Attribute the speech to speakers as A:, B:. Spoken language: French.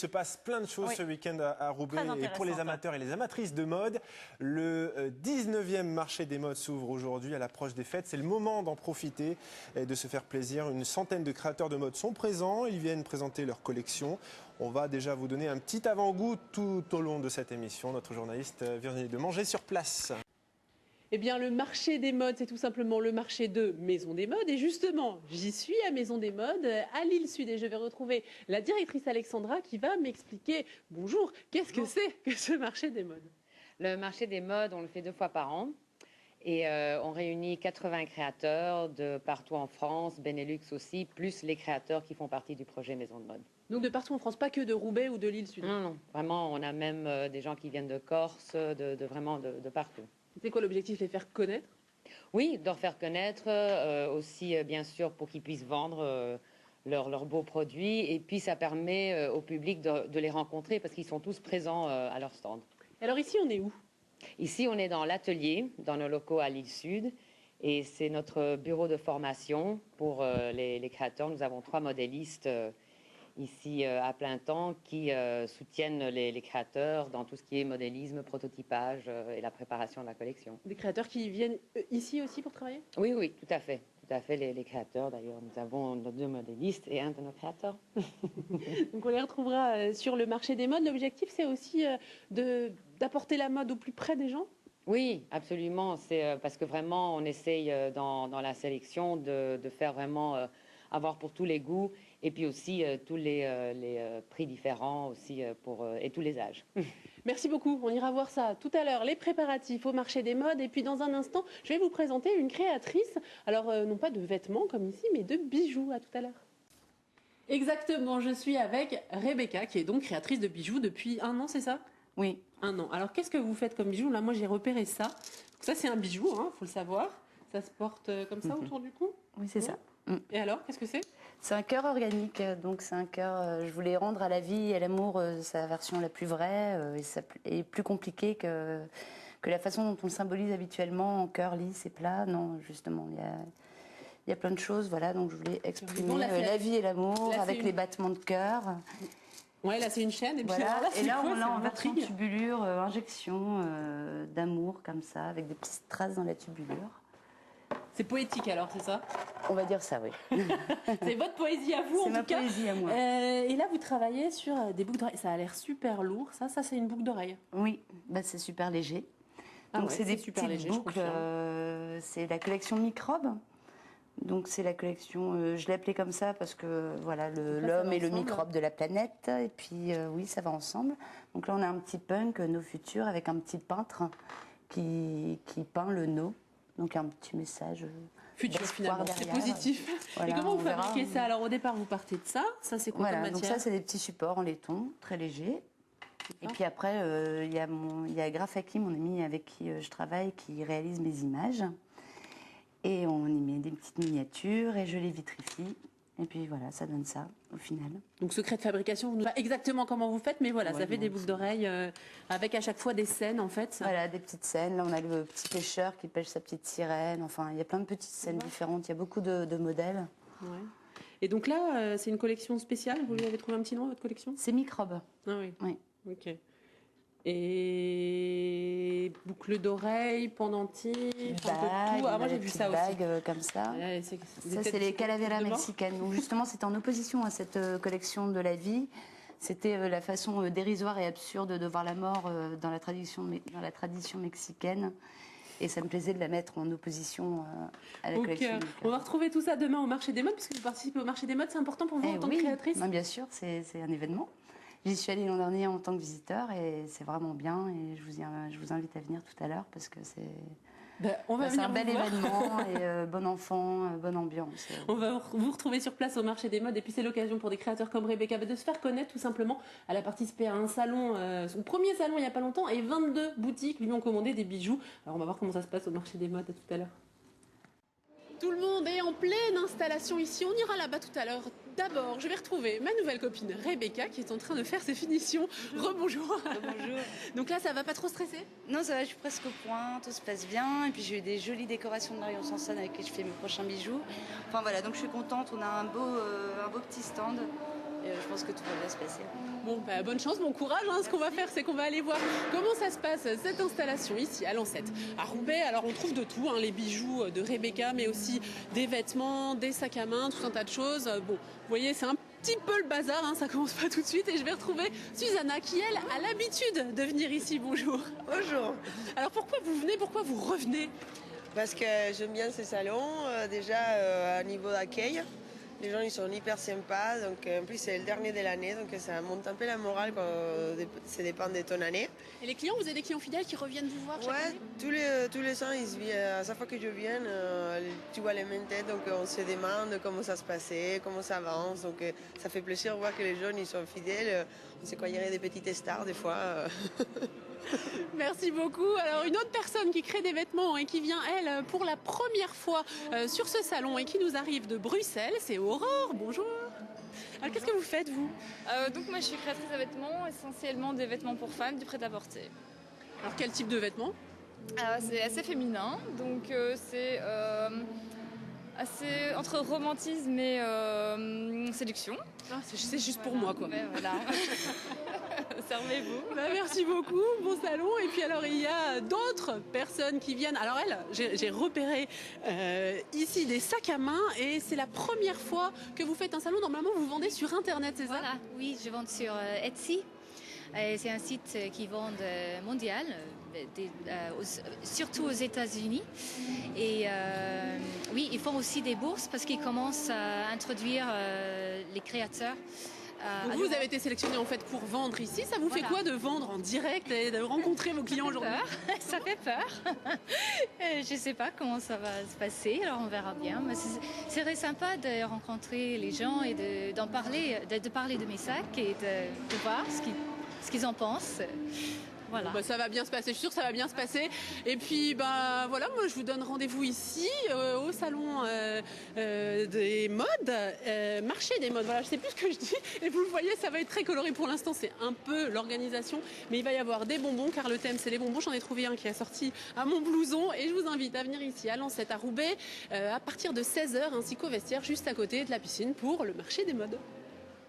A: se passe plein de choses ce week-end à Roubaix. Et pour les amateurs et les amatrices de mode, le 19e marché des modes s'ouvre aujourd'hui à l'approche des fêtes. C'est le moment d'en profiter et de se faire plaisir. Une centaine de créateurs de mode sont présents. Ils viennent présenter leur collection. On va déjà vous donner un petit avant-goût tout au long de cette émission. Notre journaliste Virginie Demanger sur place.
B: Eh bien, le marché des modes, c'est tout simplement le marché de Maison des Modes. Et justement, j'y suis à Maison des Modes, à Lille-Sud. Et je vais retrouver la directrice Alexandra qui va m'expliquer, bonjour, qu'est-ce que c'est que ce marché des modes?
C: Le marché des modes, on le fait 2 fois par an. Et on réunit 80 créateurs de partout en France, Benelux aussi, plus les créateurs qui font partie du projet Maison de Mode.
B: Donc de partout en France, pas que de Roubaix ou de Lille-Sud?
C: Non, non, vraiment, on a même des gens qui viennent de Corse, vraiment de partout.
B: C'est quoi l'objectif? Les faire connaître?
C: Oui, de leur faire connaître, aussi bien sûr pour qu'ils puissent vendre leurs beaux produits. Et puis ça permet au public de les rencontrer parce qu'ils sont tous présents à leur stand.
B: Alors ici, on est où?
C: Ici, on est dans l'atelier, dans nos locaux à Lille-Sud. Et c'est notre bureau de formation pour les créateurs. Nous avons 3 modélistes ici à plein temps qui soutiennent les créateurs dans tout ce qui est modélisme, prototypage et la préparation de la collection.
B: Des créateurs qui viennent ici aussi pour travailler?
C: Oui, oui, tout à fait. Tout à fait, les créateurs. D'ailleurs, nous avons nos 2 modélistes et un de nos créateurs.
B: Donc on les retrouvera sur le marché des modes. L'objectif, c'est aussi d'apporter la mode au plus près des gens?
C: Oui, absolument. C'est parce que vraiment, on essaye dans la sélection de faire vraiment avoir pour tous les goûts et puis aussi tous les prix différents aussi et tous les âges.
B: Merci beaucoup. On ira voir ça tout à l'heure, les préparatifs au marché des modes. Et puis dans un instant, je vais vous présenter une créatrice. Alors non pas de vêtements comme ici, mais de bijoux. À tout à l'heure. Exactement, je suis avec Rebecca, qui est donc créatrice de bijoux depuis 1 an, c'est ça?
D: Oui.
B: 1 an. Alors qu'est-ce que vous faites comme bijoux? Là, moi j'ai repéré ça. Donc, ça c'est un bijou, hein, faut le savoir. Ça se porte comme ça autour du cou?
D: Oui, c'est ça.
B: Et alors, qu'est-ce que c'est?
D: C'est un cœur organique, donc c'est un cœur, je voulais rendre à la vie et à l'amour sa version la plus vraie et plus compliquée que la façon dont on le symbolise habituellement en cœur lisse et plat. Non, justement, il y a plein de choses, voilà, donc je voulais exprimer la vie et l'amour avec les battements de cœur.
B: Ouais, là c'est une chaîne et puis
D: voilà.
B: là,
D: on l'a en version tubulure, injection d'amour comme ça, avec des petites traces dans la tubulure.
B: C'est poétique alors, c'est ça?
D: On va dire ça, oui.
B: C'est votre poésie à vous en tout cas.
D: C'est ma poésie à moi.
B: Et là, vous travaillez sur des boucles d'oreilles. Ça a l'air super lourd. Ça c'est une boucle d'oreille.
D: Oui, bah, c'est super léger. Donc c'est des petites boucles. C'est la collection Microbe. Donc c'est la collection, je l'ai appelée comme ça parce que voilà, l'homme est le microbe de la planète. Et puis oui, ça va ensemble. Donc là, on a un petit punk, nos futurs, avec un petit peintre qui peint le no. Donc un petit message
B: futur finalement, c'est positif.
D: Voilà,
B: et comment vous fabriquez ça? Alors au départ, vous partez de ça. Ça c'est quoi comme matière?
D: Donc ça c'est des petits supports en laiton, très légers. Et puis après, il y a Grafaki, mon ami avec qui je travaille, qui réalise mes images. Et on y met des petites miniatures et je les vitrifie. Et puis voilà, ça donne ça au final.
B: Donc secret de fabrication, vous ne savez pas exactement comment vous faites, mais voilà, ça fait des boucles d'oreilles avec à chaque fois des scènes en fait.
D: Voilà, des petites scènes. Là, on a le petit pêcheur qui pêche sa petite sirène. Enfin, il y a plein de petites scènes différentes. Il y a beaucoup de modèles.
B: Ouais. Et donc là, c'est une collection spéciale. Vous lui avez trouvé un petit nom à votre collection?
D: C'est Microbe.
B: Ah oui.
D: Oui.
B: Ok. Et boucles d'oreilles, pendentifs, un peu tout. Ah, moi j'ai vu ça aussi.
D: Bagues comme ça.
B: Ouais,
D: ça c'est les calaveras mexicaines. Donc justement, c'était en opposition à cette collection de la vie. C'était la façon dérisoire et absurde de voir la mort dans la tradition mexicaine. Et ça me plaisait de la mettre en opposition à la collection.
B: On va retrouver tout ça demain au marché des modes, puisque vous participez au marché des modes. C'est important pour vous en tant que créatrice?
D: Bien sûr, c'est un événement. J'y suis allée l'an dernier en tant que visiteur et c'est vraiment bien. Et je vous invite à venir tout à l'heure parce que c'est un bel événement et bon enfant, bonne ambiance.
B: On va vous retrouver sur place au marché des modes et puis c'est l'occasion pour des créateurs comme Rebecca de se faire connaître tout simplement. Elle a participé à un salon, son premier salon il n'y a pas longtemps et 22 boutiques lui ont commandé des bijoux. Alors on va voir comment ça se passe au marché des modes. À tout à l'heure. Tout le monde est en pleine installation ici. On ira là-bas tout à l'heure. D'abord, je vais retrouver ma nouvelle copine Rebecca qui est en train de faire ses finitions. Rebonjour.
E: Bonjour.
B: Donc là, ça va pas trop stresser?
E: Non, ça va, je suis presque au point, tout se passe bien. Et puis j'ai eu des jolies décorations de Marion Sanson avec qui je fais mes prochains bijoux. Enfin voilà, donc je suis contente. On a un beau petit stand. Et je pense que tout va bien se passer.
B: Bon, bonne chance, bon courage. Ce qu'on va faire, c'est qu'on va aller voir comment ça se passe, cette installation ici à Lancette. À Roubaix, alors on trouve de tout, les bijoux de Rebecca, mais aussi des vêtements, des sacs à main, tout un tas de choses. Bon, vous voyez, c'est un petit peu le bazar, ça commence pas tout de suite. Et je vais retrouver Susanna qui, elle, a l'habitude de venir ici. Bonjour.
F: Bonjour.
B: Alors pourquoi vous venez, pourquoi vous revenez?
F: Parce que j'aime bien ces salons, déjà à niveau d'accueil. Les gens ils sont hyper sympas, donc en plus c'est le dernier de l'année, donc ça monte un peu la morale quand ça dépend de ton année.
B: Et les clients, vous avez des clients fidèles qui reviennent vous voir chaque année?
F: tous les ans, à chaque fois que je viens, tu vois les mêmes têtes, donc on se demande comment ça se passait, comment ça avance, donc ça fait plaisir de voir que les jeunes ils sont fidèles. On sait quoi, il y a des petites stars des fois.
B: Merci beaucoup. Alors une autre personne qui crée des vêtements et qui vient, elle, pour la première fois sur ce salon et qui nous arrive de Bruxelles, c'est Aurore. Bonjour. Alors qu'est-ce que vous faites, vous?
G: Donc moi je suis créatrice de vêtements, essentiellement des vêtements pour femmes, du prêt-à-porter.
B: Alors quel type de vêtements?
G: C'est assez féminin, donc c'est assez entre romantisme et séduction.
B: C'est juste pour moi, quoi.
G: Mais voilà. Servez-vous.
B: Merci beaucoup, bon salon. Et puis alors il y a d'autres personnes qui viennent. Alors j'ai repéré ici des sacs à main et c'est la première fois que vous faites un salon. Normalement vous vendez sur internet, c'est ça?
H: Voilà, oui, je vends sur Etsy. C'est un site qui vend mondial, surtout aux États-Unis. Et oui, ils font aussi des bourses parce qu'ils commencent à introduire les créateurs.
B: Donc vous avez été sélectionné en fait pour vendre ici. Ça vous fait quoi de vendre en direct et de rencontrer vos clients aujourd'hui?
H: Ça fait peur. Je ne sais pas comment ça va se passer, alors on verra bien. Mais c'est très sympa de rencontrer les gens et de parler de mes sacs et de voir ce qu'ils en pensent. Voilà.
B: Bon, ça va bien se passer, je suis sûre que ça va bien se passer. Et puis voilà, moi je vous donne rendez-vous ici au salon des modes, marché des modes. Voilà, je sais plus ce que je dis. Et vous le voyez, ça va être très coloré pour l'instant. C'est un peu l'organisation, mais il va y avoir des bonbons car le thème c'est les bonbons. J'en ai trouvé un qui est sorti à mon blouson et je vous invite à venir ici à Lancette, à Roubaix, à partir de 16h, ainsi qu'au vestiaire juste à côté de la piscine pour le marché des modes.